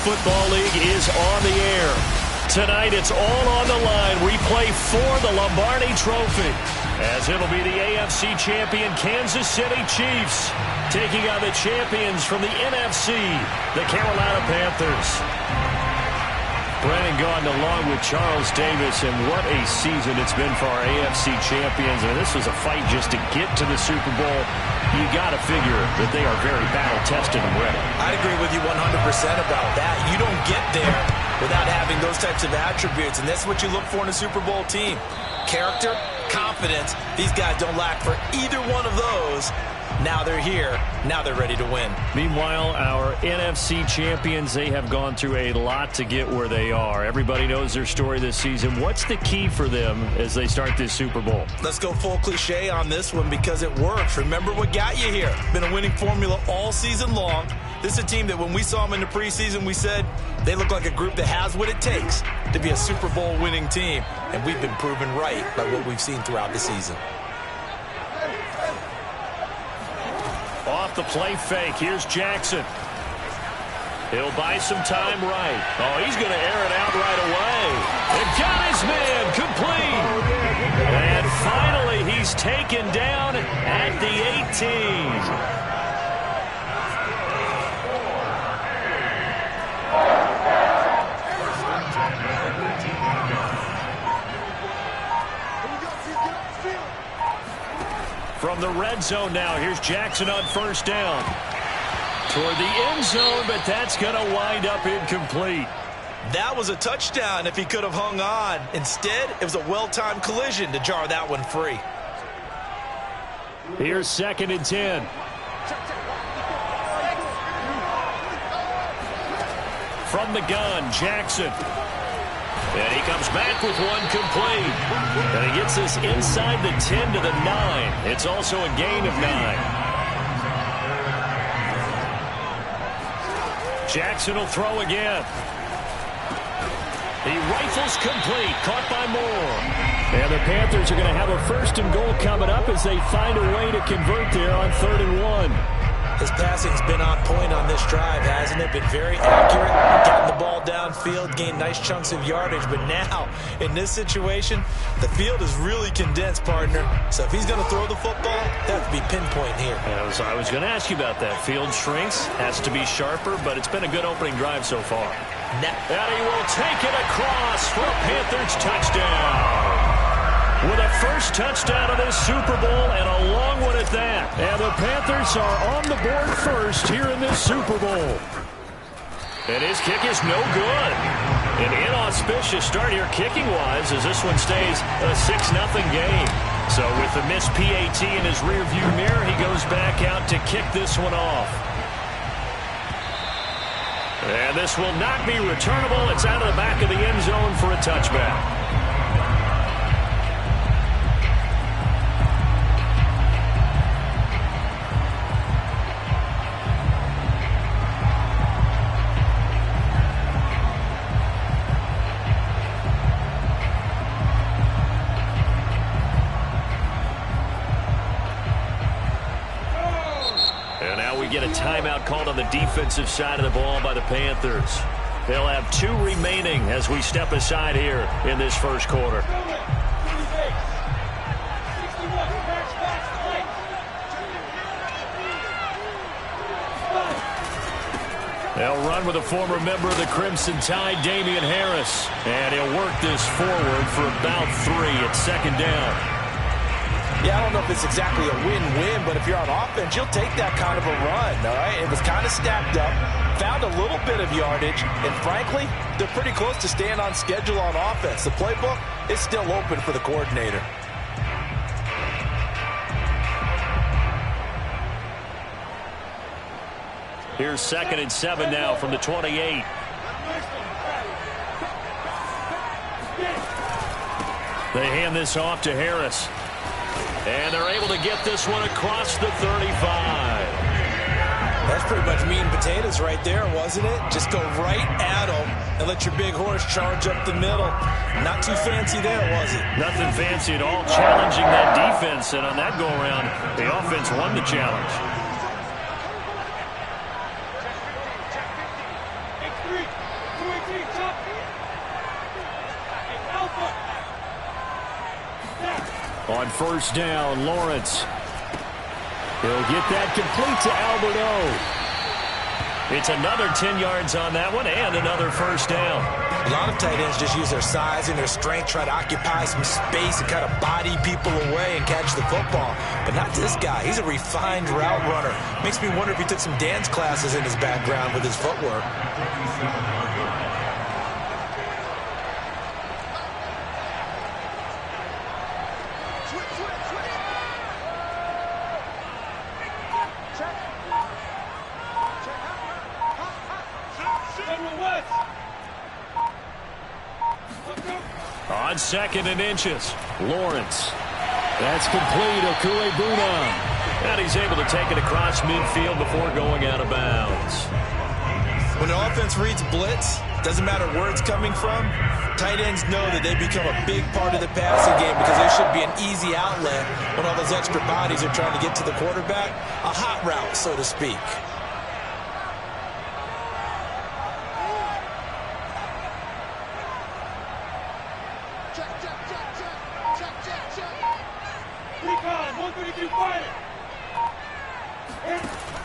Football League is on the air. Tonight, it's all on the line. We play for the Lombardi Trophy, as it'll be the AFC champion Kansas City Chiefs taking on the champions from the NFC, the Carolina Panthers. Brennan Gaudin along with Charles Davis, and what a season it's been for our AFC champions. And this was a fight just to get to the Super Bowl. You got to figure that they are very battle-tested and ready. I'd agree with you 100% about that. You don't get there without having those types of attributes, and that's what you look for in a Super Bowl team. Character, confidence. These guys don't lack for either one of those. Now they're here. Now they're ready to win. Meanwhile, our NFC champions, they have gone through a lot to get where they are. Everybody knows their story this season. What's the key for them as they start this Super Bowl? Let's go full cliche on this one because it works. Remember what got you here. Been a winning formula all season long. This is a team that when we saw them in the preseason, we said they look like a group that has what it takes to be a Super Bowl winning team. And we've been proven right by what we've seen throughout the season. Off the play fake, here's Jackson. He'll buy some time right. Oh, he's going to air it out right away. And got his man complete. And finally, he's taken down at the 18. From the red zone now, here's Jackson on first down. Toward the end zone, but that's going to wind up incomplete. That was a touchdown if he could have hung on. Instead, it was a well-timed collision to jar that one free. Here's 2nd and 10. From the gun, Jackson. And he comes back with one complete. And he gets this inside the 10 to the 9. It's also a gain of 9. Jackson will throw again. He rifles complete. Caught by Moore. And the Panthers are going to have a 1st and goal coming up as they find a way to convert there on 3rd and 1. His passing's been on point on this drive, hasn't it? Been very accurate, gotten the ball downfield, gained nice chunks of yardage. But now, in this situation, the field is really condensed, partner. So if he's going to throw the football, that would be pinpoint here. I was going to ask you about that. Field shrinks, has to be sharper, but it's been a good opening drive so far. And he will take it across for a Panthers touchdown. With a first touchdown of this Super Bowl, and a long one at that. And the Panthers are on the board first here in this Super Bowl. And his kick is no good. An inauspicious start here kicking-wise as this one stays a 6-0 game. So with the missed PAT in his rearview mirror, he goes back out to kick this one off. And this will not be returnable. It's out of the back of the end zone for a touchback. Get a timeout called on the defensive side of the ball by the Panthers. They'll have 2 remaining as we step aside here in this first quarter. They'll run with a former member of the Crimson Tide, Damian Harris. And he'll work this forward for about 3 at 2nd down. Yeah, I don't know if it's exactly a win-win, but if you're on offense, you'll take that kind of a run, all right? It was kind of stacked up, found a little bit of yardage, and frankly, they're pretty close to staying on schedule on offense. The playbook is still open for the coordinator. Here's 2nd and 7 now from the 28. They hand this off to Harris. And they're able to get this one across the 35. That's pretty much meat and potatoes right there, wasn't it? Just go right at them and let your big horse charge up the middle. Not too fancy there, was it? Nothing fancy at all. Challenging that defense, and on that go-around, the offense won the challenge. On first down, Lawrence. He'll get that complete to Albert O. It's another 10 yards on that one and another first down. A lot of tight ends just use their size and their strength, try to occupy some space and kind of body people away and catch the football. But not this guy. He's a refined route runner. Makes me wonder if he took some dance classes in his background with his footwork. On second and inches, Lawrence. That's complete. Okuebuna. And he's able to take it across midfield before going out of bounds. When an offense reads blitz, doesn't matter where it's coming from, tight ends know that they become a big part of the passing game because they should be an easy outlet when all those extra bodies are trying to get to the quarterback. A hot route, so to speak.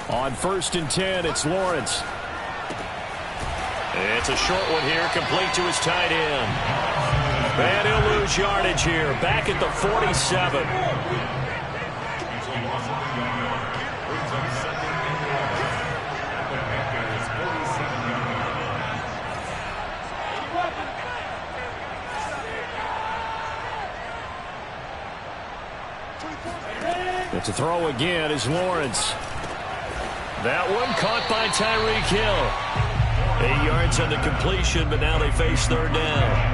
On first and 10, it's Lawrence. It's a short one here, complete to his tight end. And he'll lose yardage here, back at the 47. To throw again is Lawrence. That one caught by Tyreek Hill. 8 yards on the completion, but now they face third down.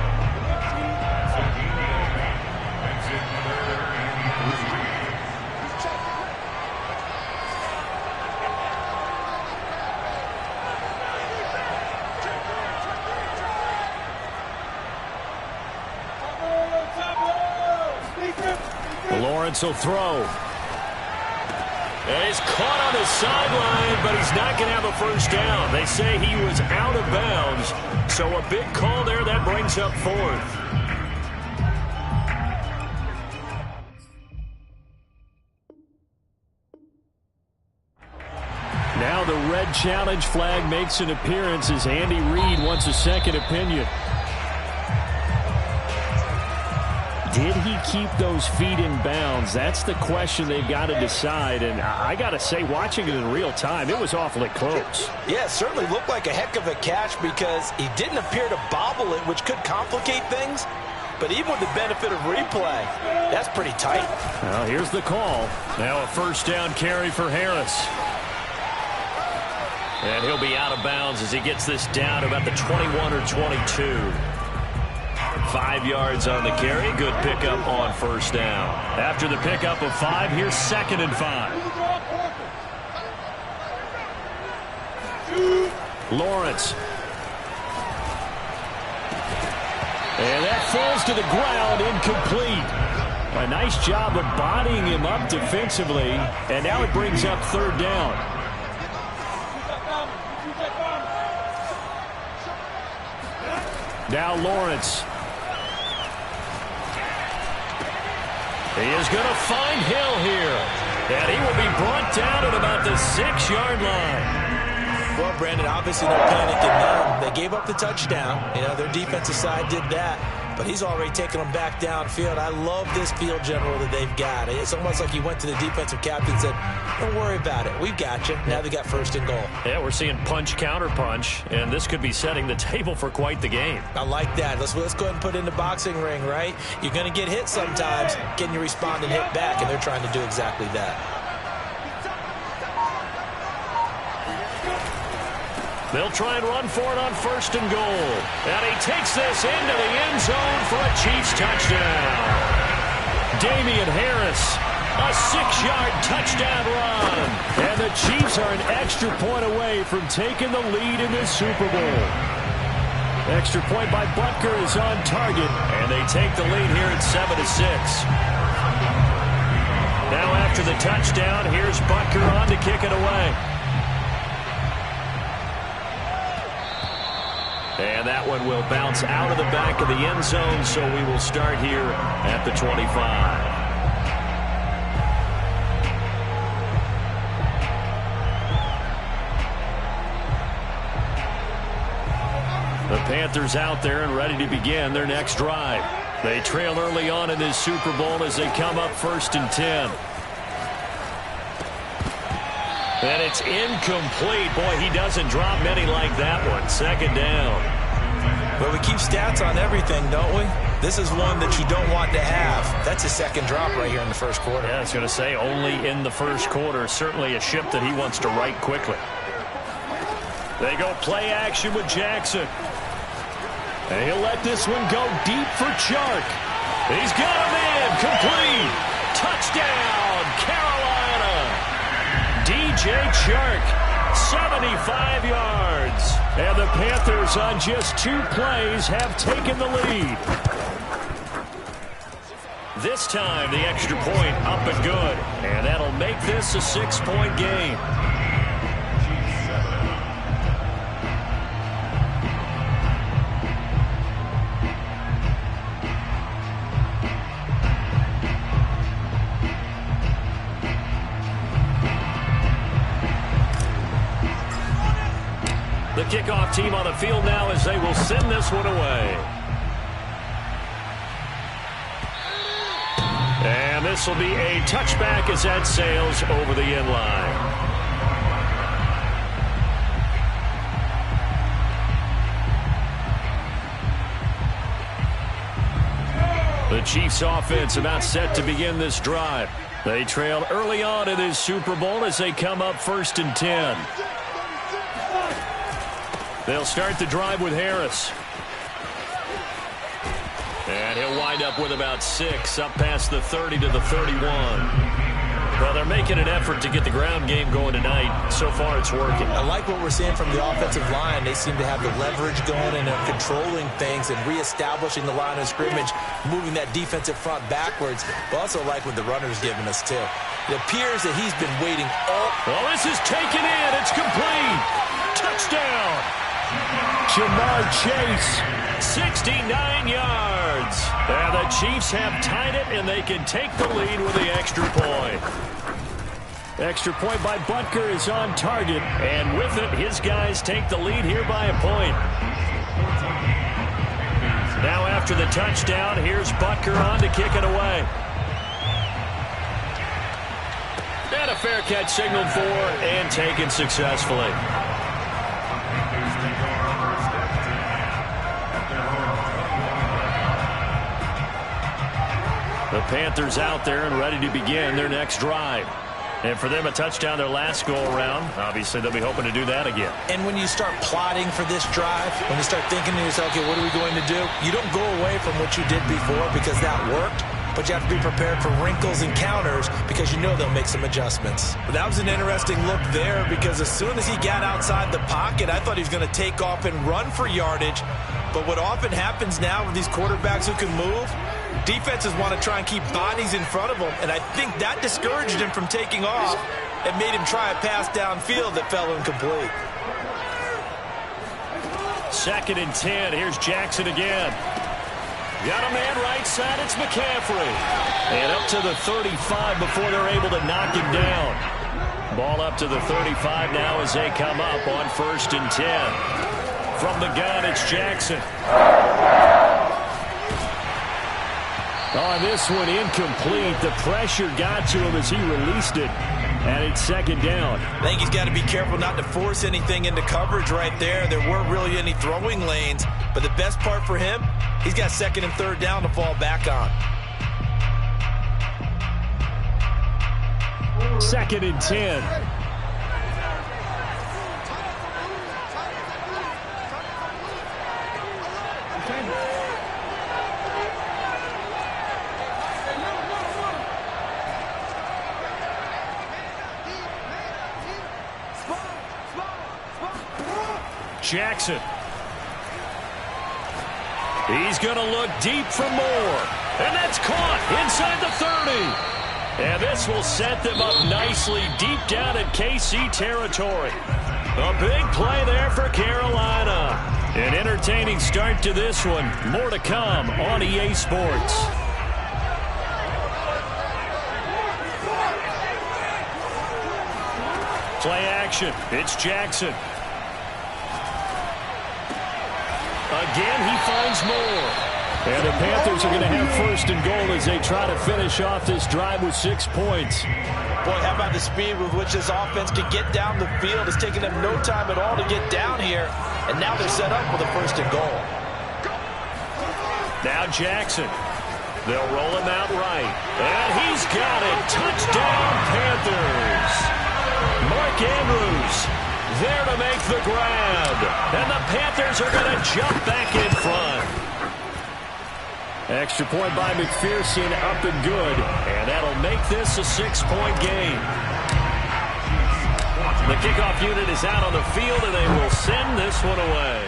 Lawrence will throw. And he's caught on the sideline, but he's not going to have a first down. They say he was out of bounds, so a big call there. That brings up fourth. Now the red challenge flag makes an appearance as Andy Reid wants a second opinion. Did he keep those feet in bounds? That's the question they've got to decide. And I got to say, watching it in real time, it was awfully close. Yeah, it certainly looked like a heck of a catch because he didn't appear to bobble it, which could complicate things. But even with the benefit of replay, that's pretty tight. Well, here's the call. Now a first down carry for Harris. And he'll be out of bounds as he gets this down to about the 21 or 22. 5 yards on the carry. Good pickup on first down. After the pickup of 5, here's 2nd and 5. Lawrence. And that falls to the ground, incomplete. A nice job of bodying him up defensively. And now it brings up third down. Now Lawrence. He is going to find Hill here. And he will be brought down at about the 6-yard line. Well, Brandon, obviously no panic in them. They gave up the touchdown. You know, their defensive side did that. But he's already taken them back downfield. I love this field general that they've got. It's almost like he went to the defensive captain and said, don't worry about it. We've got you. Now they got first and goal. Yeah, we're seeing punch, counter punch, and this could be setting the table for quite the game. I like that. Let's go ahead and put it in the boxing ring, right? You're going to get hit sometimes. Can you respond and hit back? And they're trying to do exactly that. They'll try and run for it on first and goal. And he takes this into the end zone for a Chiefs touchdown. Damian Harris, a 6-yard touchdown run. And the Chiefs are an extra point away from taking the lead in this Super Bowl. Extra point by Butker is on target, and they take the lead here at 7-6. Now after the touchdown, here's Butker on to kick it away. And that one will bounce out of the back of the end zone, so we will start here at the 25. The Panthers out there and ready to begin their next drive. They trail early on in this Super Bowl as they come up 1st and 10. And it's incomplete. Boy, he doesn't drop many like that one. 2nd down. Well, we keep stats on everything, don't we? This is one that you don't want to have. That's his 2nd drop right here in the 1st quarter. Yeah, I was going to say only in the 1st quarter. Certainly a ship that he wants to right quickly. They go play action with Jackson. And he'll let this one go deep for Chark. He's got him in. Complete. Touchdown, Carolina. DJ Chark, 75 yards. And the Panthers on just 2 plays have taken the lead. This time the extra point up and good. And that'll make this a 6-point game. The kickoff team on the field now as they will send this one away. And this will be a touchback as that sails over the end line. The Chiefs offense about set to begin this drive. They trail early on in this Super Bowl as they come up 1st and 10. They'll start the drive with Harris. And he'll wind up with about 6, up past the 30 to the 31. Well, they're making an effort to get the ground game going tonight. So far, it's working. I like what we're seeing from the offensive line. They seem to have the leverage going and are controlling things and reestablishing the line of scrimmage, moving that defensive front backwards. But also like what the runner's giving us, too. It appears that he's been waiting all... Well, this is taken in. It's complete. Touchdown. Jamar Chase, 69 yards. And the Chiefs have tied it, and they can take the lead with the extra point. Extra point by Butker is on target, and with it, his guys take the lead here by a point. Now after the touchdown, here's Butker on to kick it away. And a fair catch signaled for and taken successfully. The Panthers out there and ready to begin their next drive. And for them, a touchdown their last go-around. Obviously, they'll be hoping to do that again. And when you start plotting for this drive, when you start thinking to yourself, okay, what are we going to do? You don't go away from what you did before because that worked. But you have to be prepared for wrinkles and counters because you know they'll make some adjustments. But that was an interesting look there because as soon as he got outside the pocket, I thought he was going to take off and run for yardage. But what often happens now with these quarterbacks who can move, defenses want to try and keep bodies in front of them. And I think that discouraged him from taking off and made him try a pass downfield that fell incomplete. 2nd and 10. Here's Jackson again. Got a man right side. It's McCaffrey. And up to the 35 before they're able to knock him down. Ball up to the 35 now as they come up on 1st and 10. From the gun, it's Jackson. On this one, incomplete. The pressure got to him as he released it. And it's 2nd down. I think he's got to be careful not to force anything into coverage right there. There weren't really any throwing lanes. But the best part for him, he's got 2nd and 3rd down to fall back on. 2nd and 10. Jackson. He's going to look deep for more. And that's caught inside the 30. And this will set them up nicely deep down in KC territory. A big play there for Carolina. An entertaining start to this one. More to come on EA Sports. Play action. It's Jackson. Again, he finds more. And the Panthers are going to have first and goal as they try to finish off this drive with 6 points. Boy, how about the speed with which this offense can get down the field? It's taking them no time at all to get down here. And now they're set up with a first and goal. Now Jackson. They'll roll him out right. And he's got it. Touchdown, Panthers. Mark Andrews there to make the grab. And the Panthers are going to jump back in front. Extra point by McPherson, up and good. And that'll make this a 6-point game. The kickoff unit is out on the field, and they will send this one away.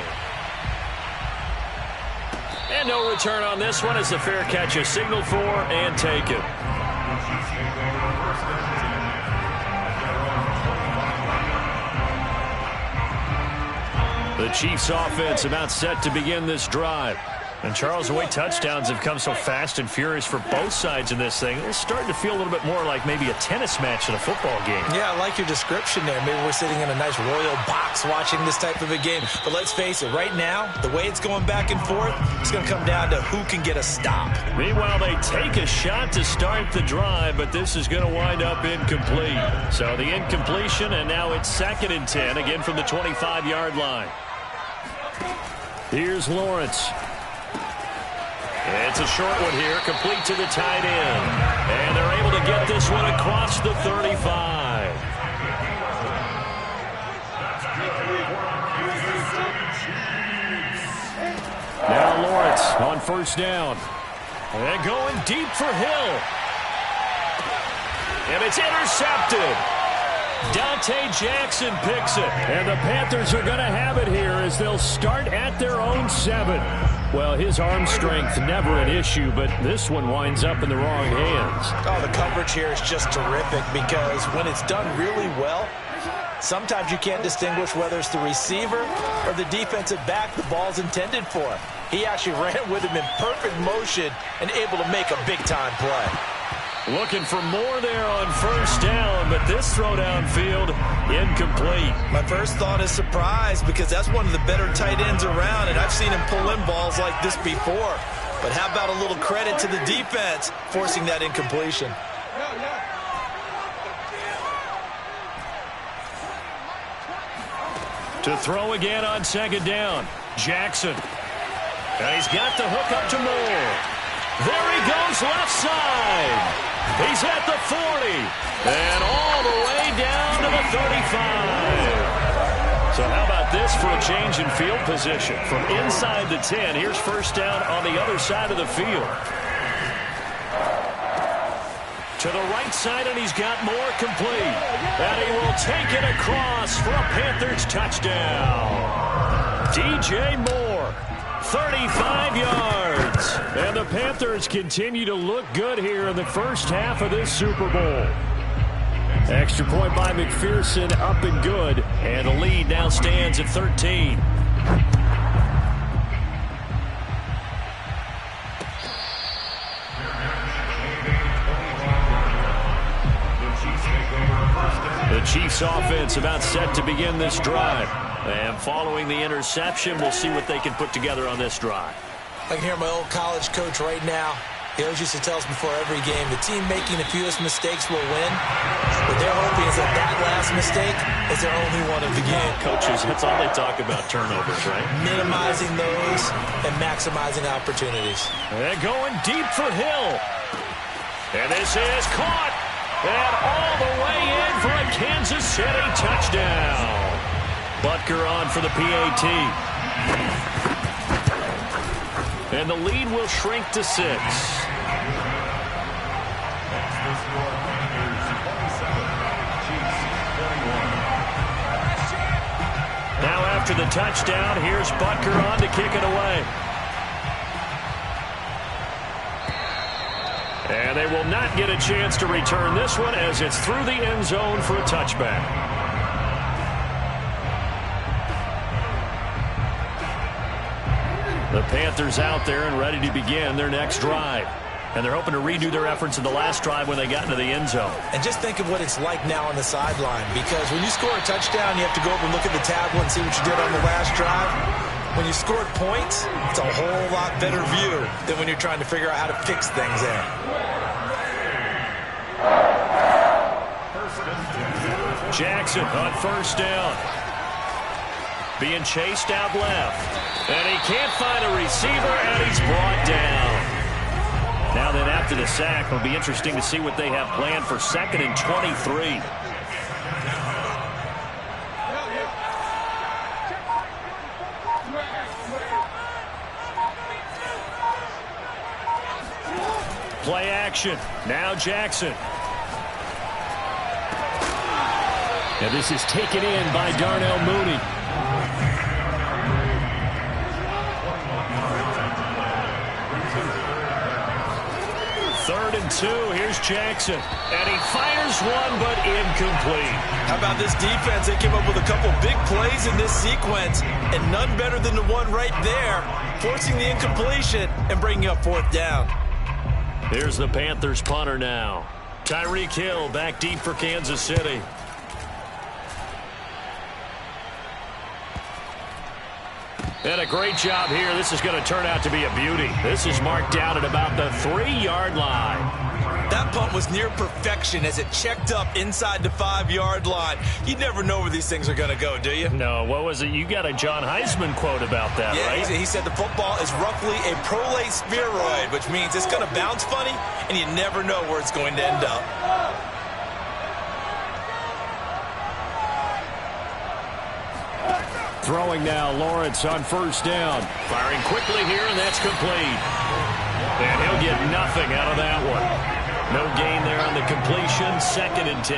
And no return on this one as the fair catch is signaled for and taken. The Chiefs offense about set to begin this drive. And Charles, the way touchdowns have come so fast and furious for both sides in this thing, it's starting to feel a little bit more like maybe a tennis match in a football game. Yeah, I like your description there. Maybe we're sitting in a nice royal box watching this type of a game. But let's face it, right now, the way it's going back and forth, it's going to come down to who can get a stop. Meanwhile, they take a shot to start the drive, but this is going to wind up incomplete. So the incompletion, and now it's 2nd and 10, again from the 25-yard line. Here's Lawrence. It's a short one here, complete to the tight end. And they're able to get this one across the 35. Now Lawrence on first down. And going deep for Hill. And it's intercepted. Dante Jackson picks it. And the Panthers are going to have it here as they'll start at their own 7. Well, his arm strength never an issue, but this one winds up in the wrong hands. Oh, the coverage here is just terrific because when it's done really well, sometimes you can't distinguish whether it's the receiver or the defensive back the ball's intended for. He actually ran with him in perfect motion and able to make a big-time play. Looking for more there on first down, but this throw downfield incomplete. My first thought is surprise because that's one of the better tight ends around, and I've seen him pull in balls like this before. But how about a little credit to the defense forcing that incompletion? To throw again on 2nd down, Jackson. And he's got the hook up to Moore. There he goes left side. He's at the 40. And all the way down to the 35. So how about this for a change in field position? From inside the 10, here's first down on the other side of the field. To the right side, and he's got more complete. And he will take it across for a Panthers touchdown. DJ Moore. 35 yards. And the Panthers continue to look good here in the first half of this Super Bowl. Extra point by McPherson, up and good. And the lead now stands at 13. The Chiefs offense about set to begin this drive. And following the interception, we'll see what they can put together on this drive. I can hear my old college coach right now. He always used to tell us before every game, the team making the fewest mistakes will win. What they're hoping is that that last mistake is their only one of the game. Coaches, that's all they talk about, turnovers, right? Minimizing those and maximizing opportunities. And going deep for Hill. And this is caught. And all the way in for a Kansas City touchdown. Butker on for the PAT. And the lead will shrink to 6. Now after the touchdown, here's Butker on to kick it away. And they will not get a chance to return this one as it's through the end zone for a touchback. The Panthers out there and ready to begin their next drive. And they're hoping to redo their efforts in the last drive when they got into the end zone. And just think of what it's like now on the sideline, because when you score a touchdown, you have to go over and look at the tablet and see what you did on the last drive. When you scored points, it's a whole lot better view than when you're trying to figure out how to fix things there. Jackson on first down. Being chased out left. And he can't find a receiver, and he's brought down. Now then, after the sack, it'll be interesting to see what they have planned for 2nd and 23. Play action. Now Jackson. And this is taken in by Darnell Mooney. Third and 2. Here's Jackson. And he fires one, but incomplete. How about this defense? They came up with a couple big plays in this sequence, and none better than the one right there, forcing the incompletion and bringing up 4th down. Here's the Panthers punter now. Tyreek Hill back deep for Kansas City. And a great job here. This is going to turn out to be a beauty. This is marked down at about the 3-yard line. That punt was near perfection as it checked up inside the 5-yard line. You never know where these things are going to go, do you? No, what was it? You got a John Heisman quote about that, yeah, right? He said the football is roughly a prolate spheroid, which means it's going to bounce funny, and you never know where it's going to end up. Throwing now, Lawrence on first down. Firing quickly here, and that's complete. And he'll get nothing out of that one. No gain there on the completion. 2nd and 10.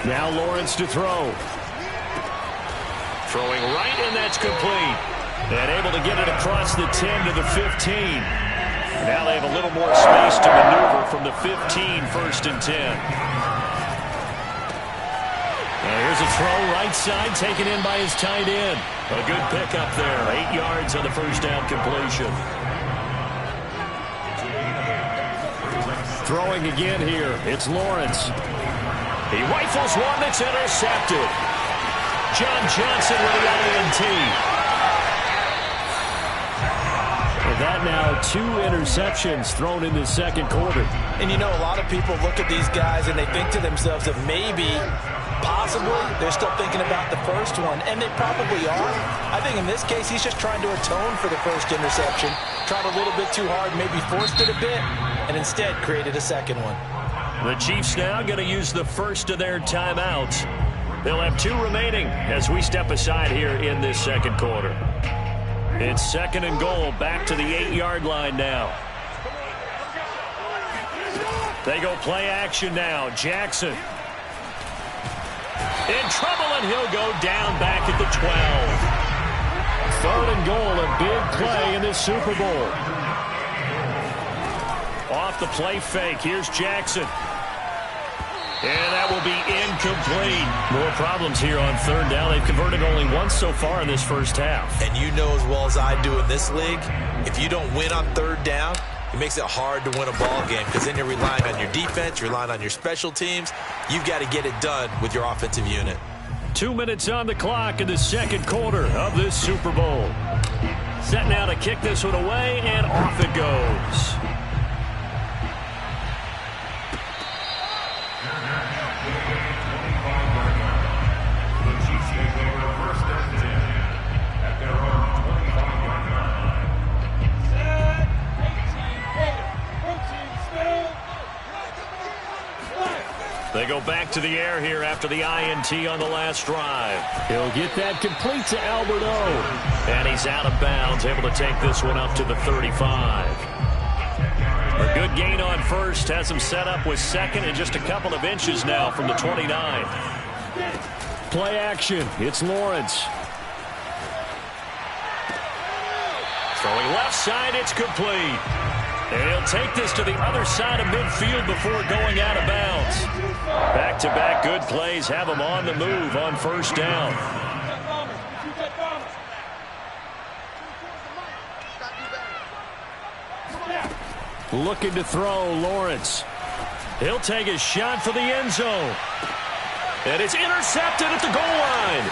Now Lawrence to throw. Throwing right, and that's complete. And able to get it across the 10 to the 15. Now they have a little more space to maneuver from the 15, 1st and 10. Here's a throw right side taken in by his tight end. A good pickup there. 8 yards on the first down completion. Throwing again here. It's Lawrence. He rifles one that's intercepted. John Johnson with the INT. And that now 2 interceptions thrown in the 2nd quarter. And you know, a lot of people look at these guys and they think to themselves that maybe, possibly, they're still thinking about the first one, and they probably are. I think in this case, he's just trying to atone for the first interception. Tried a little bit too hard, maybe forced it a bit, and instead created a 2nd one. The Chiefs now going to use the first of their timeouts. They'll have 2 remaining as we step aside here in this 2nd quarter. It's 2nd and goal, back to the 8-yard line now. They go play action now. Jackson. In trouble, and he'll go down back at the 12. 3rd and goal, a big play in this Super Bowl. Off the play fake, here's Jackson. And that will be incomplete. More problems here on 3rd down. They've converted only once so far in this first half. And you know as well as I do in this league, if you don't win on 3rd down, it makes it hard to win a ball game, because then you're relying on your defense, you're relying on your special teams. You've got to get it done with your offensive unit. 2 minutes on the clock in the 2nd quarter of this Super Bowl. Set now to kick this one away, and off it goes. They go back to the air here after the INT on the last drive. He'll get that complete to Albert O. And he's out of bounds, able to take this one up to the 35. A good gain on first, has him set up with 2nd and just a couple of inches now from the 29. Play action, it's Lawrence. Throwing left side, it's complete. And he'll take this to the other side of midfield before going out of bounds. Back-to-back good plays have him on the move on first down. Looking to throw, Lawrence. He'll take a shot for the end zone. And it's intercepted at the goal line.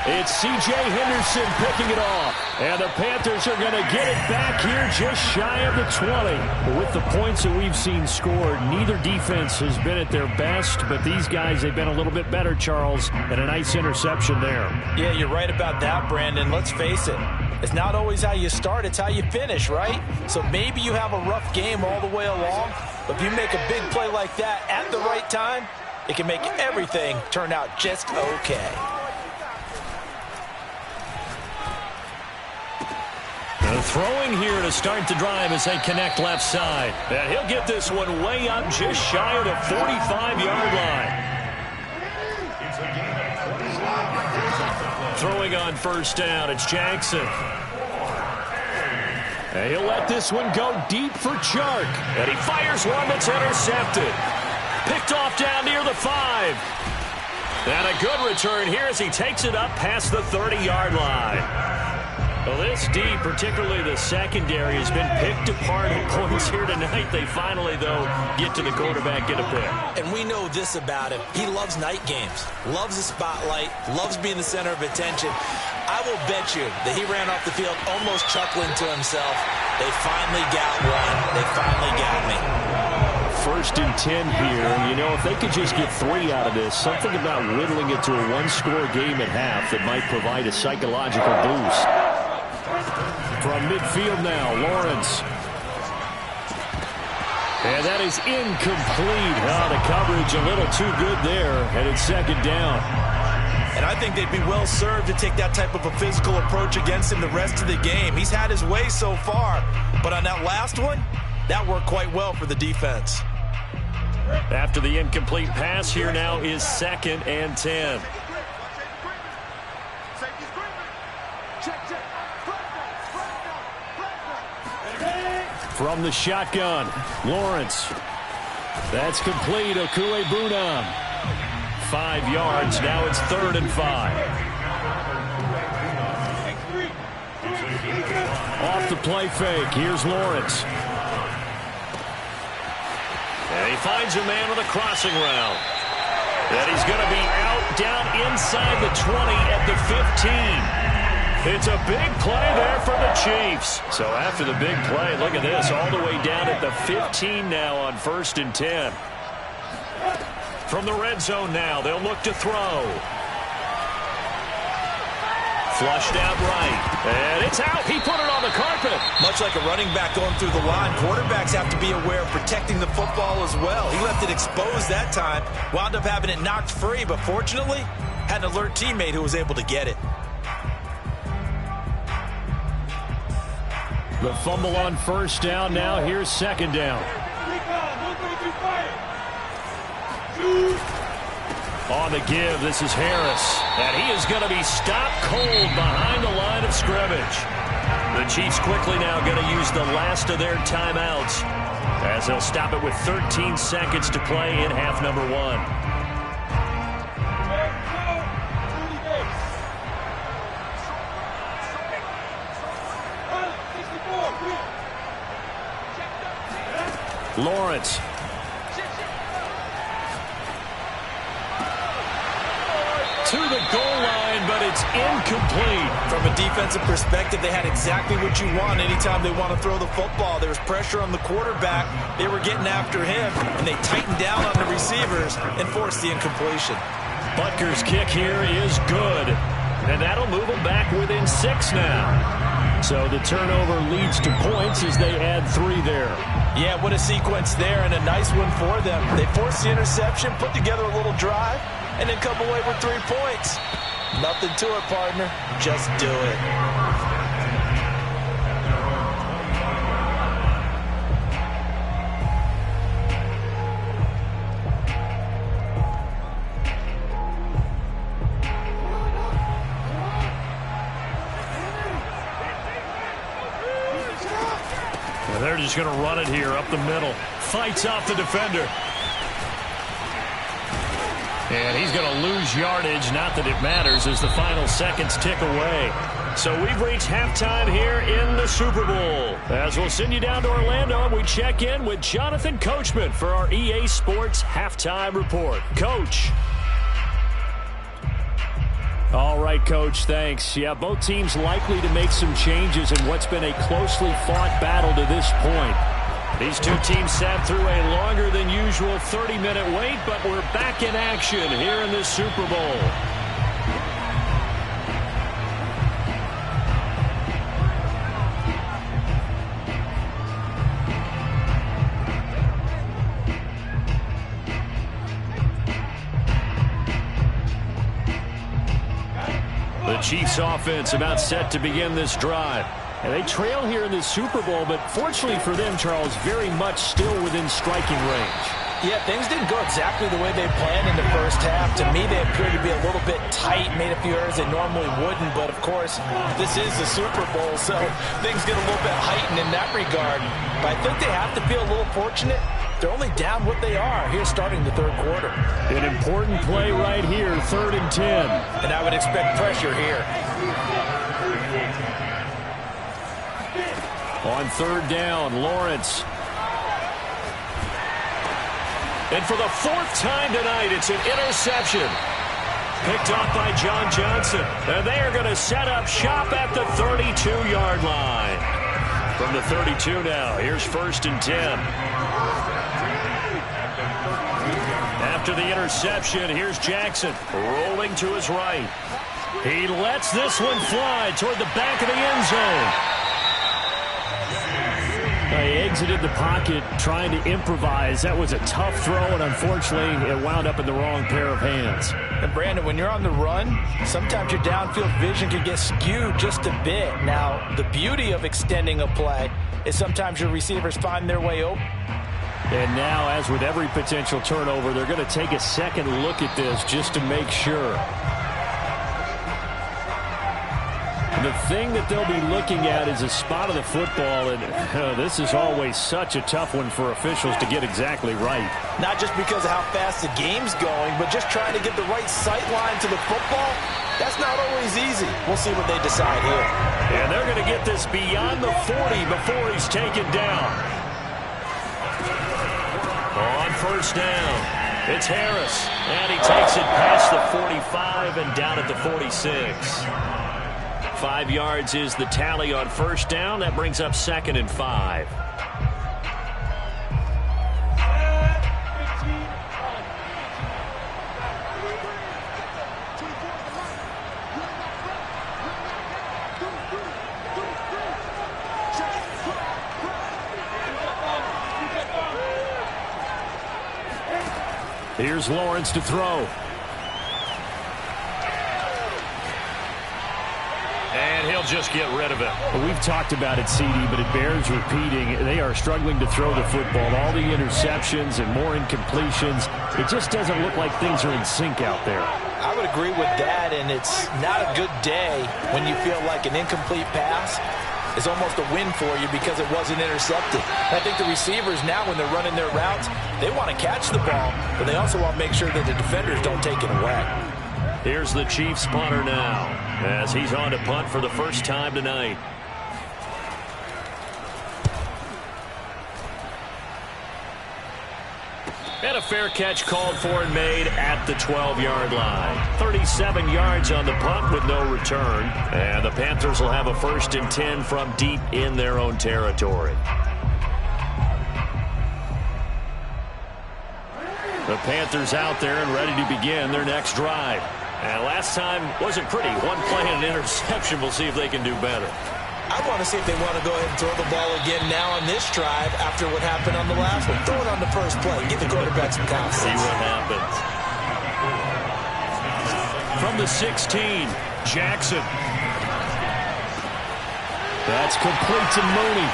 It's C.J. Henderson picking it off. And the Panthers are going to get it back here just shy of the 20. With the points that we've seen scored, neither defense has been at their best, but these guys, they've been a little bit better, Charles, and a nice interception there. Yeah, you're right about that, Brandon. Let's face it. It's not always how you start, it's how you finish, right? So maybe you have a rough game all the way along, but if you make a big play like that at the right time, it can make everything turn out just okay. The throwing here to start the drive as they connect left side. And he'll get this one way up just shy of the 45-yard line. Throwing on first down, it's Jackson. And he'll let this one go deep for Chark. And he fires one that's intercepted. Picked off down near the 5. And a good return here as he takes it up past the 30-yard line. Well, this D, particularly the secondary, has been picked apart at points here tonight. They finally, though, get to the quarterback, get a pick. And we know this about him. He loves night games, loves the spotlight, loves being the center of attention. I will bet you that he ran off the field almost chuckling to himself. They finally got one. They finally got me. First and 10 here. You know, if they could just get 3 out of this, something about whittling it to a one-score game at half that might provide a psychological boost. From midfield now, Lawrence. And that is incomplete. Oh, the coverage a little too good there, and it's second down. And I think they'd be well served to take that type of a physical approach against him the rest of the game. He's had his way so far, but on that last one, that worked quite well for the defense. After the incomplete pass, here now is second and 10. From the shotgun, Lawrence. That's complete. Okuebuna. 5 yards. Now it's 3rd and 5. Off the play fake. Here's Lawrence. And he finds a man with a crossing route. And he's going to be out down inside the 20 at the 15. It's a big play there for the Chiefs. So after the big play, look at this, all the way down at the 15 now on 1st and 10. From the red zone now, they'll look to throw. Flushed out right. And it's out. He put it on the carpet. Much like a running back going through the line, quarterbacks have to be aware of protecting the football as well. He left it exposed that time. Wound up having it knocked free, but fortunately, had an alert teammate who was able to get it. The fumble on first down. Now here's second down. On the give, this is Harris. And he is going to be stopped cold behind the line of scrimmage. The Chiefs quickly now going to use the last of their timeouts as they'll stop it with 13 seconds to play in half number 1. Lawrence. To the goal line, but it's incomplete. From a defensive perspective, they had exactly what you want anytime they want to throw the football. There was pressure on the quarterback. They were getting after him, and they tightened down on the receivers and forced the incompletion. Butker's kick here is good, and that'll move them back within 6 now. So the turnover leads to points as they add 3 there. Yeah, what a sequence there, and a nice one for them. They forced the interception, put together a little drive, and then come away with 3 points. Nothing to it, partner. Just do it. they're just going to run it here up the middle. Fights off the defender. And he's going to lose yardage. Not that it matters as the final seconds tick away. So we've reached halftime here in the Super Bowl. As we'll send you down to Orlando, and we check in with Jonathan Coachman for our EA Sports Halftime Report. Coach. All right, Coach, thanks. Yeah, both teams likely to make some changes in what's been a closely fought battle to this point. These two teams sat through a longer than usual 30-minute wait, but we're back in action here in the Super Bowl. The Chiefs offense about set to begin this drive. And they trail here in this Super Bowl, but fortunately for them, Charles, very much still within striking range. Yeah, things didn't go exactly the way they planned in the first half. To me, they appeared to be a little bit tight, made a few errors they normally wouldn't. But, of course, this is the Super Bowl, so things get a little bit heightened in that regard. But I think they have to feel a little fortunate. They're only down what they are here starting the third quarter. An important play right here, 3rd and 10. And I would expect pressure here. On 3rd down, Lawrence. And for the 4th time tonight, it's an interception. Picked off by John Johnson. And they are going to set up shop at the 32-yard line. From the 32 now, here's 1st and 10. After the interception, here's Jackson rolling to his right. He lets this one fly toward the back of the end zone. He exited the pocket trying to improvise. That was a tough throw, and unfortunately, it wound up in the wrong pair of hands. And Brandon, when you're on the run, sometimes your downfield vision can get skewed just a bit. Now, the beauty of extending a play is sometimes your receivers find their way open. And now, as with every potential turnover, they're going to take a second look at this just to make sure. The thing that they'll be looking at is a spot of the football, and this is always such a tough one for officials to get exactly right. Not just because of how fast the game's going, but just trying to get the right sight line to the football. That's not always easy. We'll see what they decide here. And they're going to get this beyond the 40 before he's taken down. On 1st down, it's Harris, and he takes it past the 45 and down at the 46. 5 yards is the tally on 1st down. That brings up 2nd and 5. Here's Lawrence to throw. And he'll just get rid of it. Well, we've talked about it, CD, but it bears repeating. They are struggling to throw the football. All the interceptions and more incompletions. It just doesn't look like things are in sync out there. I would agree with that, and it's not a good day when you feel like an incomplete pass is almost a win for you because it wasn't intercepted. I think the receivers now, when they're running their routes, they want to catch the ball, but they also want to make sure that the defenders don't take it away. Here's the Chiefs punter now as he's on to punt for the first time tonight. And a fair catch called for and made at the 12-yard line. 37 yards on the punt with no return. And the Panthers will have a 1st and 10 from deep in their own territory. The Panthers out there and ready to begin their next drive. And last time wasn't pretty. One play and an interception. We'll see if they can do better. I want to see if they want to go ahead and throw the ball again now on this drive after what happened on the last one. Throw it on the first play. Give the quarterback some confidence. See what happens. From the 16, Jackson. That's complete to Mooney.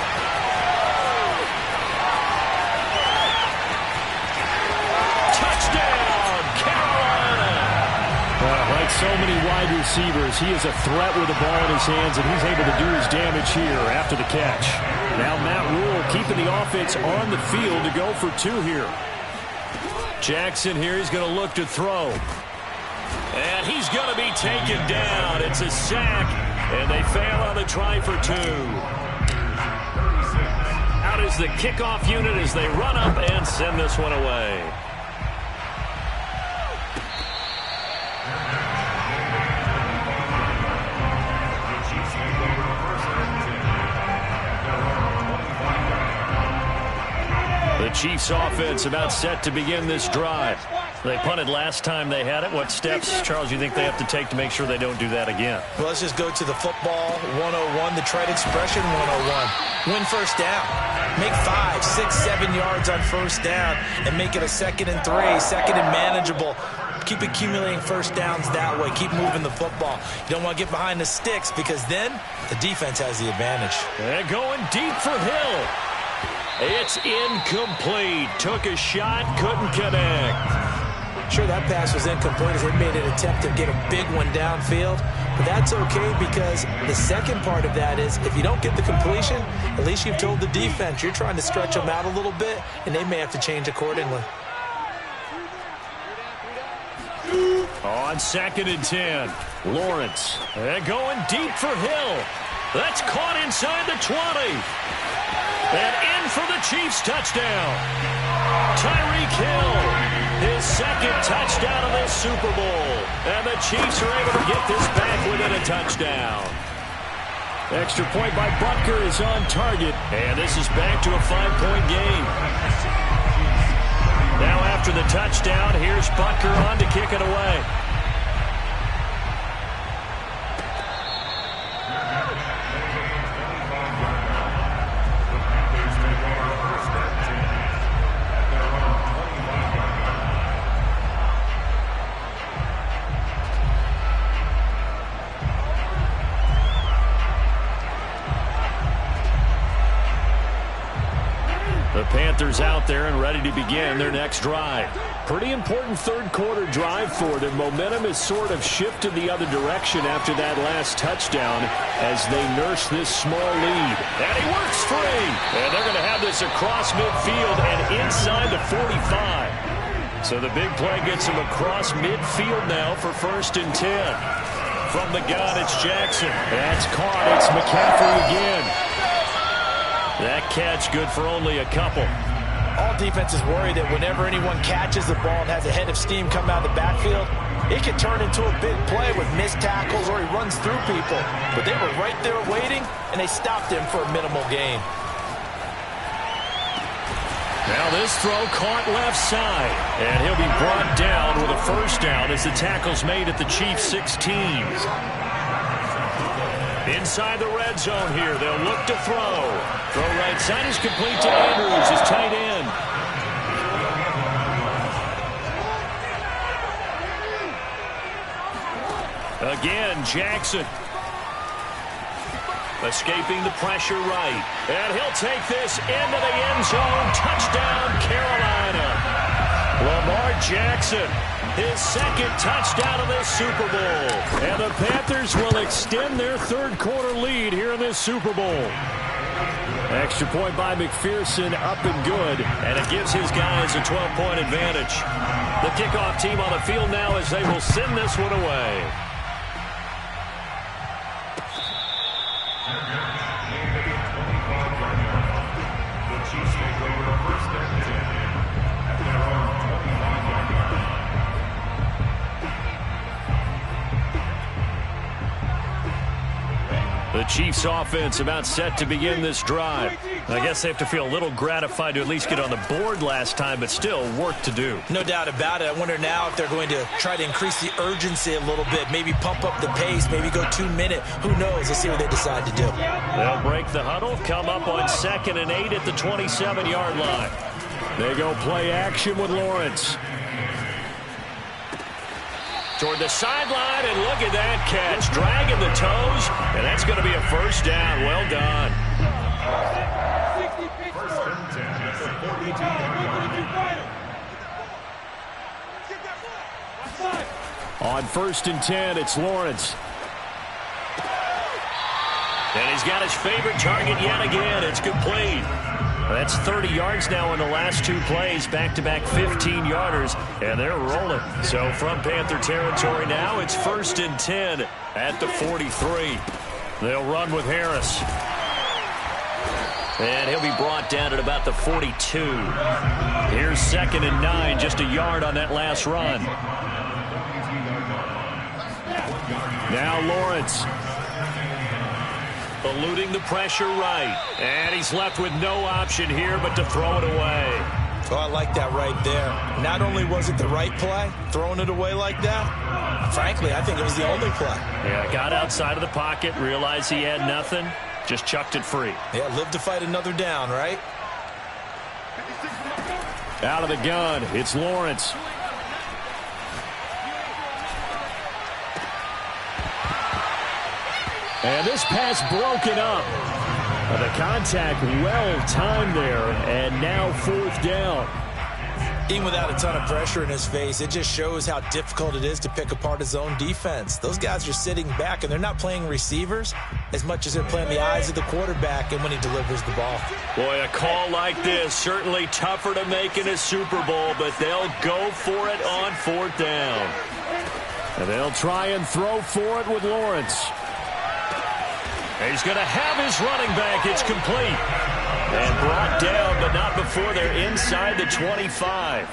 Like so many wide receivers, he is a threat with the ball in his hands, and he's able to do his damage here after the catch. Now Matt Rule keeping the offense on the field to go for 2 here. Jackson here, he's going to look to throw. And he's going to be taken down. It's a sack, and they fail on the try for 2. Out is the kickoff unit as they run up and send this one away. The Chiefs offense about set to begin this drive. They punted last time they had it. What steps, Charles, you think they have to take to make sure they don't do that again? Well, let's just go to the football 101, the trade expression 101. Win first down. Make 5, 6, 7 yards on first down and make it a 2nd and 3, 2nd and manageable. Keep accumulating first downs that way. Keep moving the football. You don't want to get behind the sticks because then the defense has the advantage. And going deep for Hill. It's incomplete. Took a shot, couldn't connect. Sure, that pass was incomplete as they made an attempt to get a big one downfield. But that's okay because the second part of that is if you don't get the completion, at least you've told the defense you're trying to stretch them out a little bit, and they may have to change accordingly. On 2nd and 10, Lawrence. And going deep for Hill. That's caught inside the 20. And in for the Chiefs touchdown. Tyreek Hill, his 2nd touchdown of this Super Bowl. And the Chiefs are able to get this back within a touchdown. Extra point by Butker is on target. And this is back to a 5-point game. Now after the touchdown, here's Butker on to kick it away. The Panthers out there and ready to begin their next drive. Pretty important third-quarter drive for them. Momentum has sort of shifted the other direction after that last touchdown as they nurse this small lead. And he works free. And they're going to have this across midfield and inside the 45. So the big play gets him across midfield now for 1st and 10. From the gun, it's Jackson. That's caught. It's McCaffrey again. That catch good for only a couple. All defenses worry that whenever anyone catches the ball and has a head of steam come out of the backfield, it can turn into a big play with missed tackles or he runs through people. But they were right there waiting, and they stopped him for a minimal gain. Now this throw caught left side, and he'll be brought down with a 1st down as the tackle's made at the Chiefs' 16. Inside the red zone here, they'll look to throw. Throw right side is complete to Andrews, his tight end. Again, Jackson. Escaping the pressure right. And he'll take this into the end zone. Touchdown, Carolina. Lamar Jackson, his 2nd touchdown of this Super Bowl. And the Panthers will extend their third-quarter lead here in this Super Bowl. Extra point by McPherson, up and good. And it gives his guys a 12-point advantage. The kickoff team on the field now as they will send this one away. The Chiefs offense about set to begin this drive. I guess they have to feel a little gratified to at least get on the board last time, but still work to do. No doubt about it. I wonder now if they're going to try to increase the urgency a little bit, maybe pump up the pace, maybe go 2-minute. Who knows? Let's see what they decide to do. They'll break the huddle, come up on 2nd and 8 at the 27-yard line. They go play action with Lawrence. Toward the sideline, and look at that catch. Dragging the toes, and that's going to be a 1st down. Well done. On 1st and 10, it's Lawrence. And he's got his favorite target yet again. It's complete. That's 30 yards now in the last 2 plays, back-to-back 15-yarders, and they're rolling. So from Panther territory now, it's 1st and 10 at the 43. They'll run with Harris. And he'll be brought down at about the 42. Here's 2nd and 9, just a yard on that last run. Now Lawrence. Eluding the pressure right. And he's left with no option here but to throw it away. Oh, I like that right there. Not only was it the right play, throwing it away like that, frankly, I think it was the only play. Yeah, got outside of the pocket, realized he had nothing, just chucked it free. Yeah, live to fight another down, right? Out of the gun, it's Lawrence. And this pass broken up. The contact well timed there, and now 4th down. Even without a ton of pressure in his face, it just shows how difficult it is to pick apart his own defense. Those guys are sitting back, and they're not playing receivers as much as they're playing the eyes of the quarterback and when he delivers the ball. Boy, a call like this, certainly tougher to make in a Super Bowl, but they'll go for it on 4th down. And they'll try and throw for it with Lawrence. He's going to have his running back. It's complete. And brought down, but not before they're inside the 25.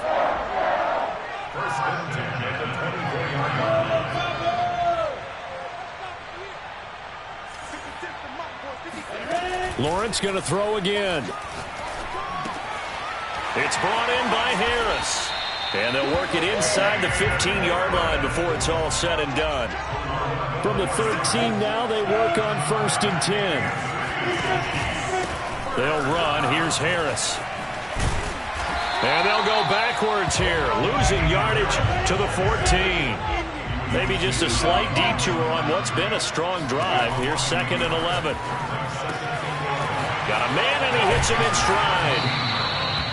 Lawrence going to throw again. It's brought in by Harris. And they'll work it inside the 15-yard line before it's all said and done. From the 13 now, they work on 1st and 10. They'll run. Here's Harris. And they'll go backwards here, losing yardage to the 14. Maybe just a slight detour on what's been a strong drive. Here's 2nd and 11. Got a man, and he hits him in stride.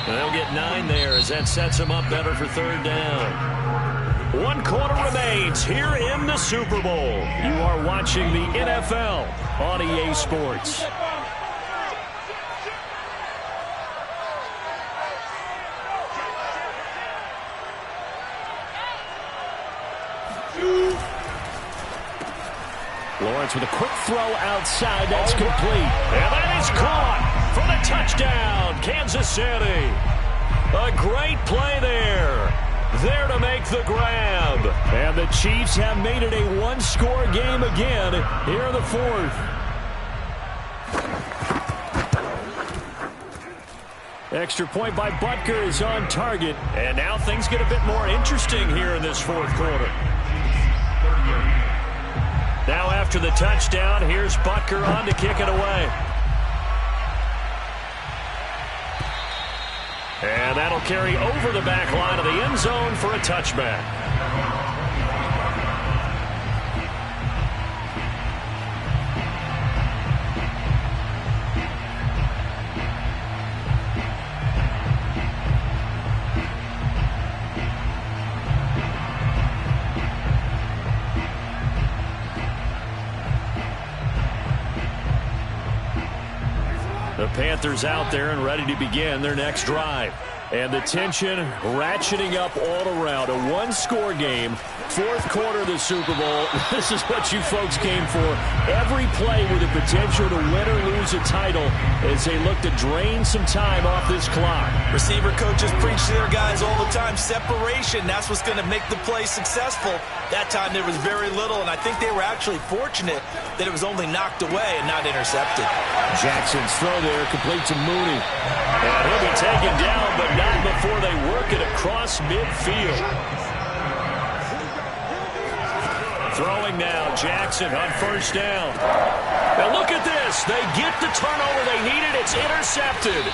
And they'll get 9 there as that sets him up better for 3rd down. 1 quarter remains here in the Super Bowl. You are watching the NFL on EA Sports. Lawrence with a quick throw outside. That's complete. And that is caught for the touchdown, Kansas City. A great play there. There to make the grab. And the Chiefs have made it a 1-score game again here in the 4th. Extra point by Butker is on target. And now things get a bit more interesting here in this 4th quarter. Now after the touchdown, here's Butker on to kick it away. And that'll carry over the back line of the end zone for a touchback. The Panthers out there and ready to begin their next drive. And the tension ratcheting up all around. A 1-score game, 4th quarter of the Super Bowl. This is what you folks came for. Every play with the potential to win or lose a title as they look to drain some time off this clock. Receiver coaches preach to their guys all the time. Separation, that's what's going to make the play successful. That time there was very little, and I think they were actually fortunate that it was only knocked away and not intercepted. Jackson's throw there complete to Mooney. And he'll be taken down, but not before they work it across midfield. Throwing now, Jackson on 1st down. Now look at this. They get the turnover they needed. It's intercepted.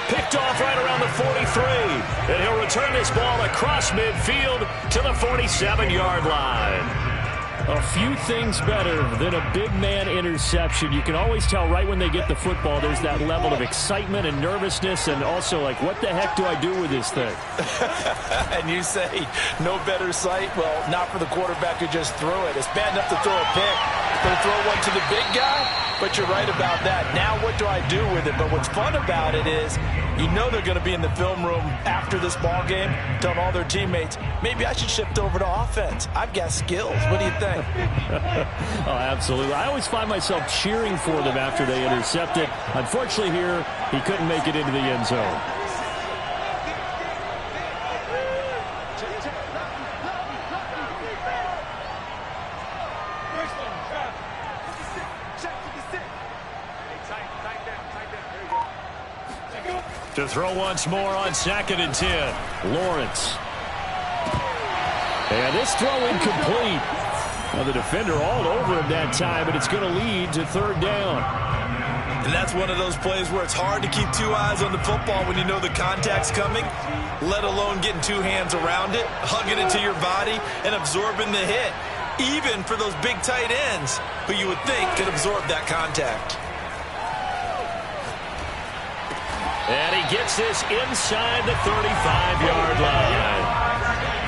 Picked off right around the 43. And he'll return this ball across midfield to the 47-yard line. A few things better than a big man interception. You can always tell right when they get the football, there's that level of excitement and nervousness, and also like, what the heck do I do with this thing? And you say, no better sight? Well, not for the quarterback who just threw it. It's bad enough to throw a pick, but to throw one to the big guy? But you're right about that. Now what do I do with it? But what's fun about it is, you know they're going to be in the film room after this ball game, telling all their teammates, maybe I should shift over to offense. I've got skills. What do you think? Oh, absolutely. I always find myself cheering for them after they intercept it. Unfortunately here, he couldn't make it into the end zone. To throw once more on 2nd and 10. Lawrence. And this throw incomplete. Well, the defender all over him that time, but it's going to lead to 3rd down. And that's one of those plays where it's hard to keep 2 eyes on the football when you know the contact's coming, let alone getting 2 hands around it, hugging it to your body, and absorbing the hit, even for those big tight ends who you would think could absorb that contact. And he gets this inside the 35-yard line.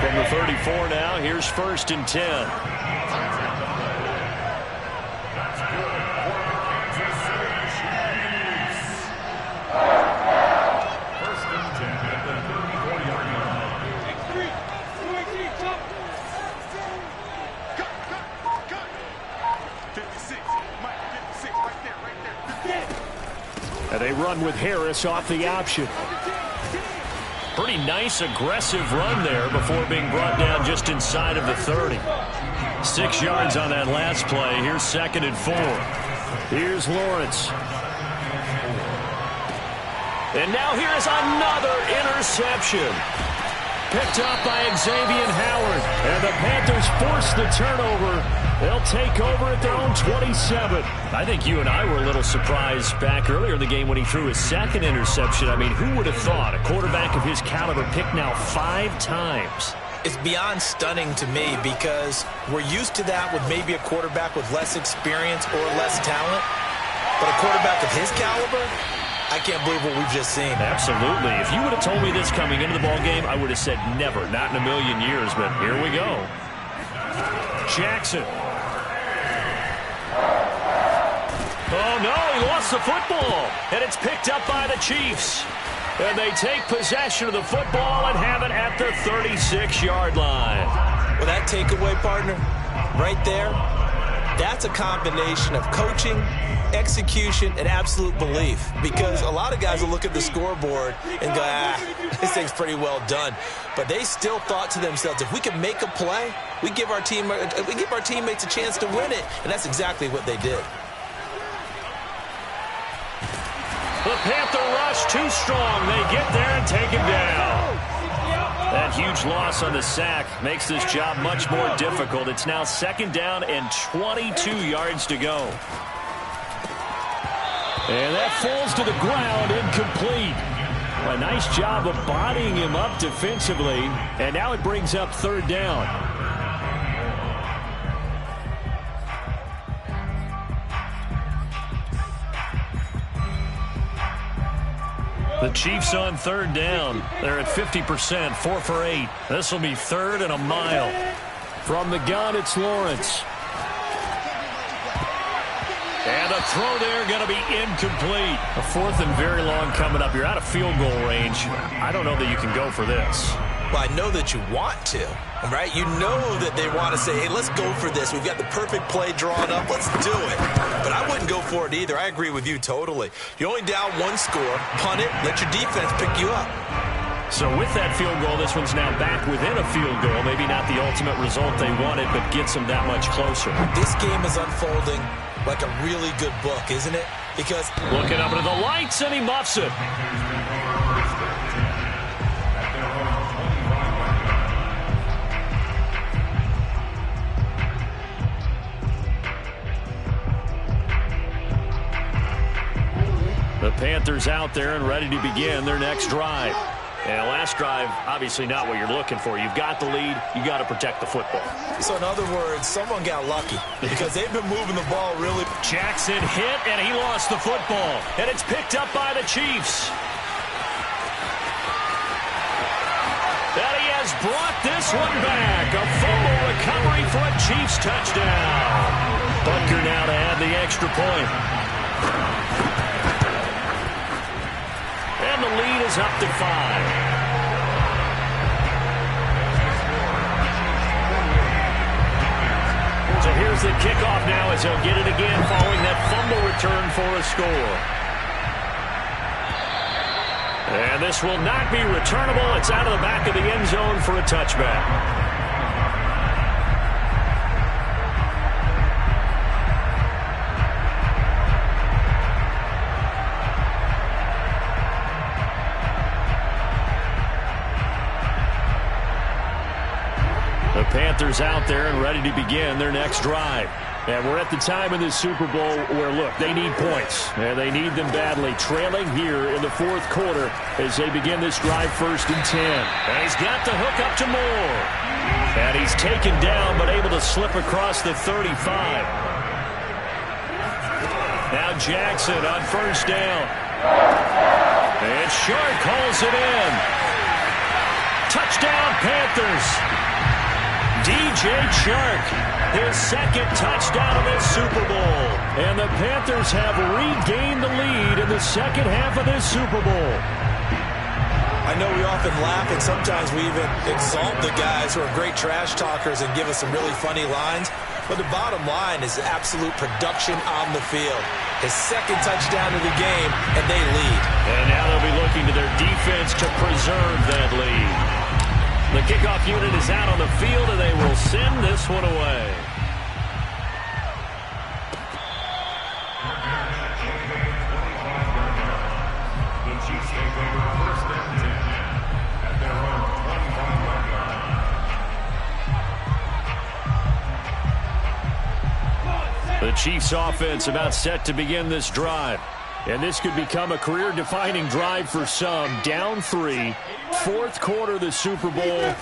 From the 34 now, here's 1st and 10. And they run with Harris off the option. Pretty nice, aggressive run there before being brought down just inside of the 30. 6 yards on that last play. Here's 2nd and 4. Here's Lawrence. And now here's another interception. Picked up by Xavier Howard. And the Panthers force the turnover. They'll take over at their own 27. I think you and I were a little surprised back earlier in the game when he threw his 2nd interception. I mean, who would have thought a quarterback of his caliber picked now 5 times? It's beyond stunning to me because we're used to that with maybe a quarterback with less experience or less talent. But a quarterback of his caliber, I can't believe what we've just seen. Absolutely. If you would have told me this coming into the ballgame, I would have said never, not in a million years. But here we go. Jackson. Oh, no, he lost the football. And it's picked up by the Chiefs. And they take possession of the football and have it at the 36-yard line. Well, that takeaway, partner, right there, that's a combination of coaching, execution, and absolute belief. Because a lot of guys will look at the scoreboard and go, this thing's pretty well done. But they still thought to themselves, if we can make a play, we give our teammates a chance to win it. And that's exactly what they did. The Panther rush too strong. They get there and take him down. That huge loss on the sack makes this job much more difficult. It's now 2nd down and 22 yards to go. And that falls to the ground, incomplete. A nice job of bodying him up defensively. And now it brings up 3rd down. The Chiefs on 3rd down. They're at 50%, 4 for 8. This will be 3rd and a mile. From the gun, it's Lawrence. And the throw there going to be incomplete. A 4th and very long coming up. You're out of field goal range. I don't know that you can go for this. Well, I know that you want to, right? You know that they want to say, hey, let's go for this. We've got the perfect play drawn up. Let's do it. But I wouldn't go for it either. I agree with you totally. You're only down 1 score. Punt it. Let your defense pick you up. So with that field goal, this one's now back within a field goal. Maybe not the ultimate result they wanted, but gets them that much closer. This game is unfolding like a really good book, isn't it? Because looking up into the lights, and he muffs it. The Panthers out there and ready to begin their next drive. And last drive, obviously not what you're looking for. You've got the lead. You got to protect the football. So in other words, someone got lucky because they've been moving the ball really. Jackson hit, and he lost the football. And it's picked up by the Chiefs. And he has brought this one back. A fumble recovery for a Chiefs touchdown. Bunker now to add the extra point. And the lead is up to 5. So here's the kickoff now as he'll get it again following that fumble return for a score. And this will not be returnable. It's out of the back of the end zone for a touchback. The Panthers out there and ready to begin their next drive. And we're at the time in this Super Bowl where, look, they need points. And they need them badly. Trailing here in the fourth quarter as they begin this drive 1st and 10. And he's got the hook up to Moore. And he's taken down but able to slip across the 35. Now Jackson on 1st down. And Shark calls it in. Touchdown Panthers. DJ Chark, his 2nd touchdown of this Super Bowl. And the Panthers have regained the lead in the second half of this Super Bowl. I know we often laugh and sometimes we even exalt the guys who are great trash talkers and give us some really funny lines. But the bottom line is absolute production on the field. His 2nd touchdown of the game, and they lead. And now they'll be looking to their defense to preserve that lead. The kickoff unit is out on the field, and they will send this one away. The Chiefs take over 1st and 10 at their own 25-yard line. The Chiefs offense about set to begin this drive. And this could become a career-defining drive for some. Down 3, 4th quarter of the Super Bowl.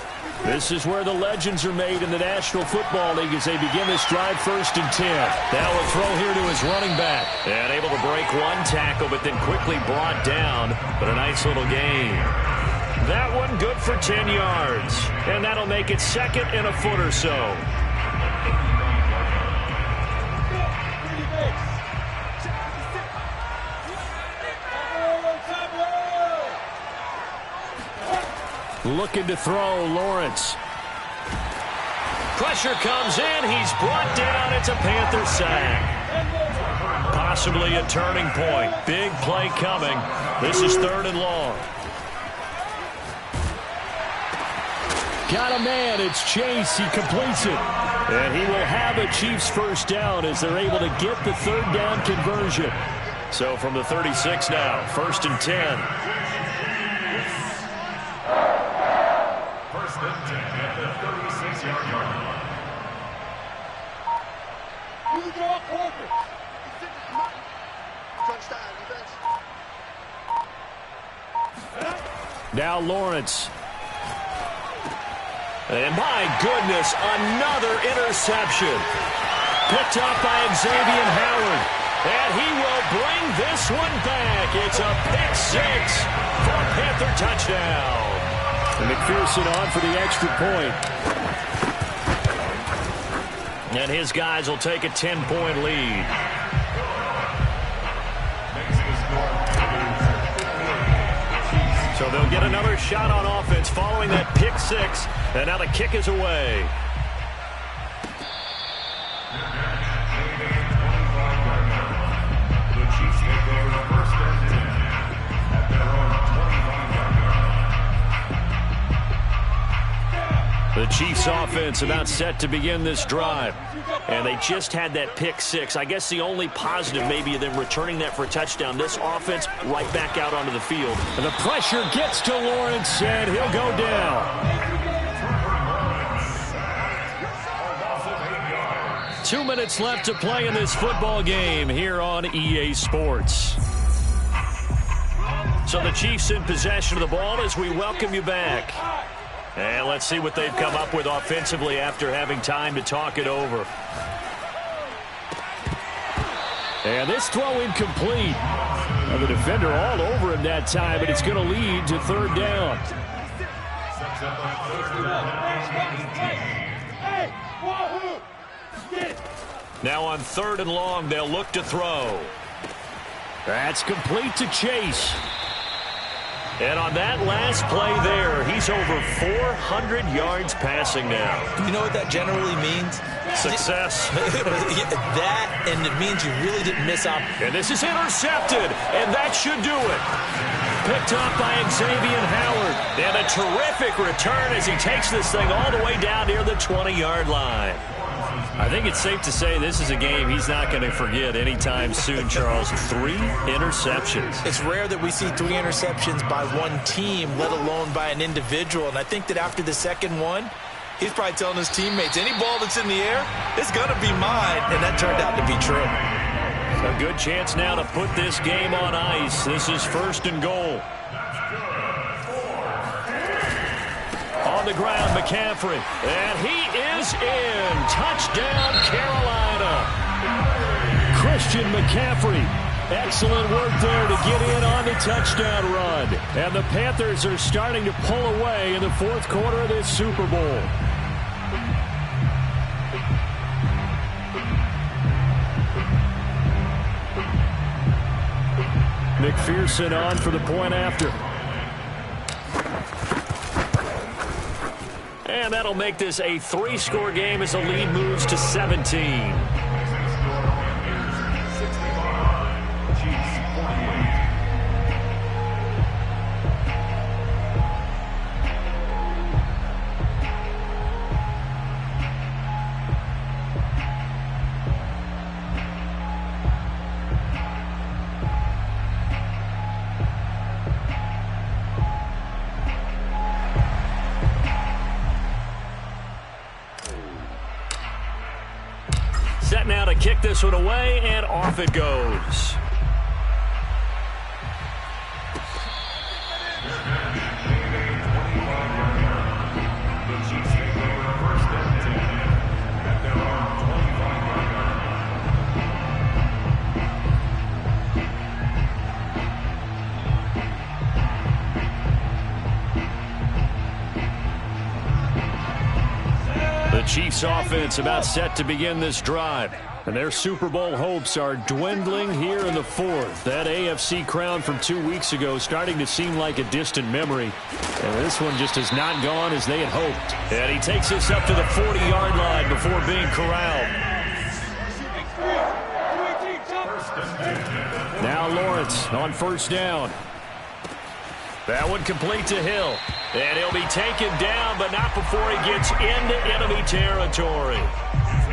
This is where the legends are made in the National Football League as they begin this drive 1st and 10. Now a throw here to his running back. And able to break one tackle, but then quickly brought down. But a nice little gain. That one good for 10 yards. And that'll make it 2nd and a foot or so. Looking to throw, Lawrence. Pressure comes in. He's brought down. It's a Panther sack. Possibly a turning point. Big play coming. This is 3rd and long. Got a man. It's Chase. He completes it. And he will have a Chiefs 1st down as they're able to get the 3rd down conversion. So from the 36 now, 1st and 10. At the 36-yard line. Now Lawrence. And my goodness, another interception. Picked up by Xavier Howard. And he will bring this one back. It's a pick 6 for a Panther touchdown. And McPherson on for the extra point. And his guys will take a 10-point lead. So they'll get another shot on offense following that pick 6. And now the kick is away. The Chiefs take over 1st and 10 at their own 25-yard line. The Chiefs offense about set to begin this drive. And they just had that pick 6. I guess the only positive maybe of them returning that for a touchdown. This offense right back out onto the field. And the pressure gets to Lawrence, and he'll go down. 2 minutes left to play in this football game here on EA Sports. So the Chiefs in possession of the ball as we welcome you back. And let's see what they've come up with offensively after having time to talk it over. And this throw incomplete. Now the defender all over him that time, but it's going to lead to third down. Now on 3rd and long, they'll look to throw. That's complete to Chase. And on that last play there, he's over 400 yards passing now. Do you know what that generally means? Success. That, and it means you really didn't miss out. And this is intercepted, and that should do it. Picked up by Xavier Howard. And a terrific return as he takes this thing all the way down near the 20-yard line. I think it's safe to say this is a game he's not going to forget anytime soon, Charles. 3 interceptions. It's rare that we see 3 interceptions by one team, let alone by an individual. And I think that after the second one, he's probably telling his teammates, any ball that's in the air, it's going to be mine. And that turned out to be true. A good chance now to put this game on ice. This is 1st and goal. On the ground, McCaffrey. And he is in. Touchdown, Carolina. Christian McCaffrey. Excellent work there to get in on the touchdown run. And the Panthers are starting to pull away in the 4th quarter of this Super Bowl. McPherson on for the point after. And that'll make this a 3-score game as the lead moves to 17. Set now to kick this one away, and off it goes. The Chiefs offense about set to begin this drive. And their Super Bowl hopes are dwindling here in the 4th. That AFC crown from 2 weeks ago starting to seem like a distant memory. And this one just has not gone as they had hoped. And he takes this up to the 40-yard line before being corralled. Now Lawrence on 1st down. That one complete to Hill. And he'll be taken down, but not before he gets into enemy territory.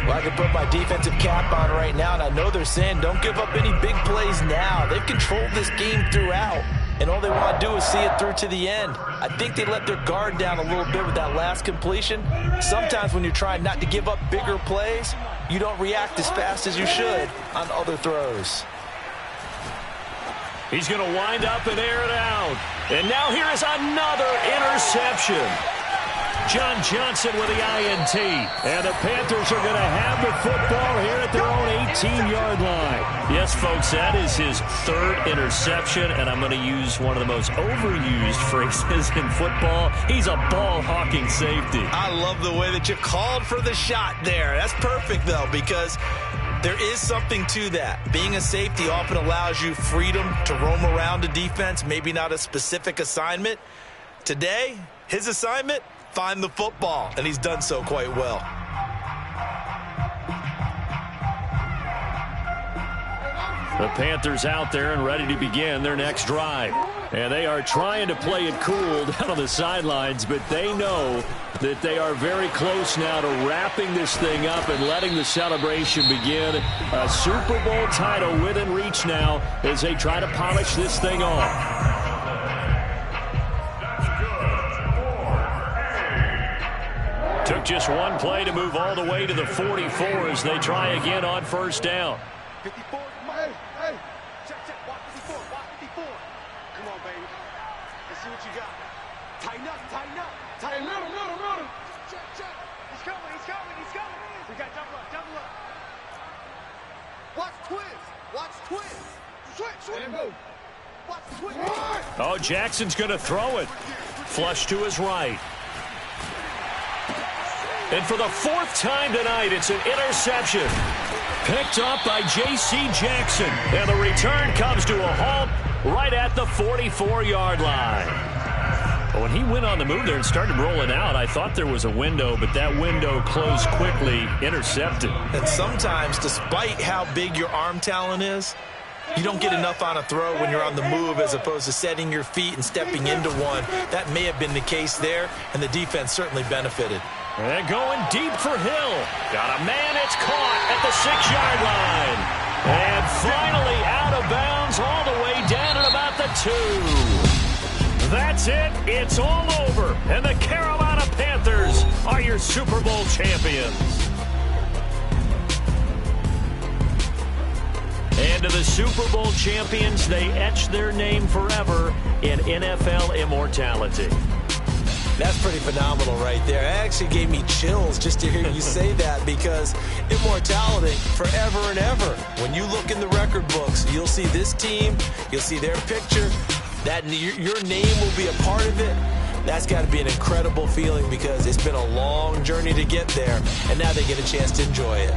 Well, I can put my defensive cap on right now, and I know they're saying don't give up any big plays now. They've controlled this game throughout, and all they want to do is see it through to the end. I think they let their guard down a little bit with that last completion. Sometimes when you're trying not to give up bigger plays, you don't react as fast as you should on other throws. He's going to wind up and air it out. And now here is another interception. John Johnson with the INT. And the Panthers are going to have the football here at their own 18-yard line. Yes, folks, that is his 3rd interception, and I'm going to use one of the most overused phrases in football. He's a ball-hawking safety. I love the way that you called for the shot there. That's perfect, though, because there is something to that. Being a safety often allows you freedom to roam around a defense, maybe not a specific assignment. Today, his assignment, find the football, and he's done so quite well. The Panthers out there and ready to begin their next drive. And they are trying to play it cool down on the sidelines, but they know that they are very close now to wrapping this thing up and letting the celebration begin. A Super Bowl title within reach now as they try to polish this thing off. Took just one play to move all the way to the 44 as they try again on 1st down. 54, hey, check, walk 54, walk 54. Come on, baby. Oh, Jackson's going to throw it. Flush to his right. And for the fourth time tonight, it's an interception. Picked up by J.C. Jackson. And the return comes to a halt right at the 44-yard line. When he went on the move there and started rolling out, I thought there was a window, but that window closed quickly, intercepted. And sometimes, despite how big your arm talent is, you don't get enough on a throw when you're on the move as opposed to setting your feet and stepping into one. That may have been the case there, and the defense certainly benefited. And going deep for Hill. Got a man, it's caught at the 6-yard line. And finally out of bounds all the way down at about the 2. That's it. It's all over. And the Carolina Panthers are your Super Bowl champions. And to the Super Bowl champions, they etch their name forever in NFL immortality. That's pretty phenomenal right there. It actually gave me chills just to hear you say that, because immortality forever and ever. When you look in the record books, you'll see this team, you'll see their picture, that your name will be a part of it. That's got to be an incredible feeling, because it's been a long journey to get there, and now they get a chance to enjoy it.